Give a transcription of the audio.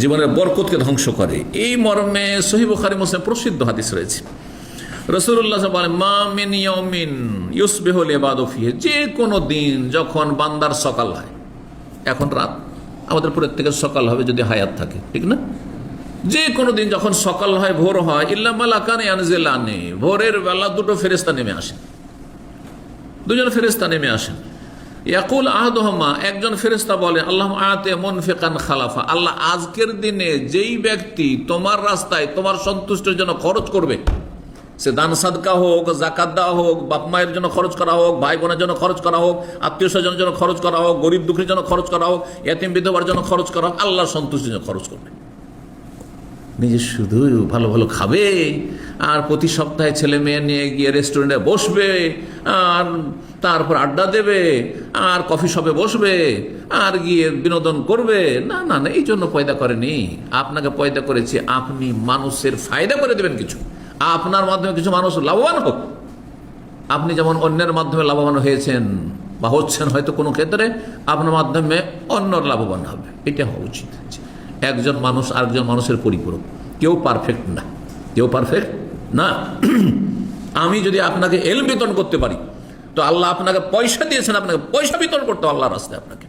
জীবনের বরকতকে ধ্বংস করে। এই মর্মে সহিহ বুখারী মুসলিম প্রসিদ্ধ হাদিস রয়েছে। রাসূলুল্লাহ সাল্লাল্লাহু আলাইহি ওয়াসাল্লাম বলেন, মা মিন ইয়াউমিন ইউসবিহুল ইবাদু ফিহি, যে কোনো দিন যখন বান্দার সকাল হয়, এখন রাত, আমাদের প্রত্যেকের সকাল হবে যদি হায়াত থাকে, ঠিক না? যে কোনো দিন যখন সকাল হয়, ভোর হয়, ইল্লা মালাকান ইয়ানজিলানি, ভোরের বেলা দুটো ফেরেশতা নেমে আসেন, দুজন ফেরেশতা নেমে আসেন। ইয়াকুল আহাদুহুমা, একজন ফেরেশতা বলে, আল্লাহুম্মা আতি মুনফিকান খালাফা, আল্লাহ আজকের দিনে যেই ব্যক্তি তোমার রাস্তায় তোমার সন্তুষ্টির জন্য খরচ করবে, সে দান সাদকা হোক, যাকাত দেওয়া হোক, বাপ মায়ের জন্য খরচ করা হোক, ভাই বোনের জন্য খরচ করা হোক, আত্মীয় স্বজনের জন্য খরচ করা হোক, গরিব দুঃখীর জন্য খরচ করা হোক, এতিম বিধবার জন্য খরচ করা হোক, আল্লাহর সন্তুষ্টির জন্য খরচ করবে। নিজে শুধু ভালো ভালো খাবে আর প্রতি সপ্তাহে ছেলে মেয়ে নিয়ে গিয়ে রেস্টুরেন্টে বসবে আর তারপর আড্ডা দেবে আর কফি শপে বসবে আর গিয়ে বিনোদন করবে, না না না, এই জন্য পয়দা করেনি। আপনাকে পয়দা করেছে আপনি মানুষের ফায়দা করে দেবেন, কিছু আপনার মাধ্যমে কিছু মানুষ লাভবান হোক। আপনি যেমন অন্যের মাধ্যমে লাভবান হয়েছেন বা হচ্ছেন, হয়তো কোনো ক্ষেত্রে আপনার মাধ্যমে অন্যর লাভবান হবে, এটা হওয়া উচিত। একজন মানুষ আরেকজন মানুষের পরিপূরক, কেউ পারফেক্ট না, কেউ পারফেক্ট না। আমি যদি আপনাকে এলম বিতরণ করতে পারি, তো আল্লাহ আপনাকে পয়সা দিয়েছেন, আপনাকে পয়সা বিতরণ করতে আল্লাহ রাস্তায় আপনাকে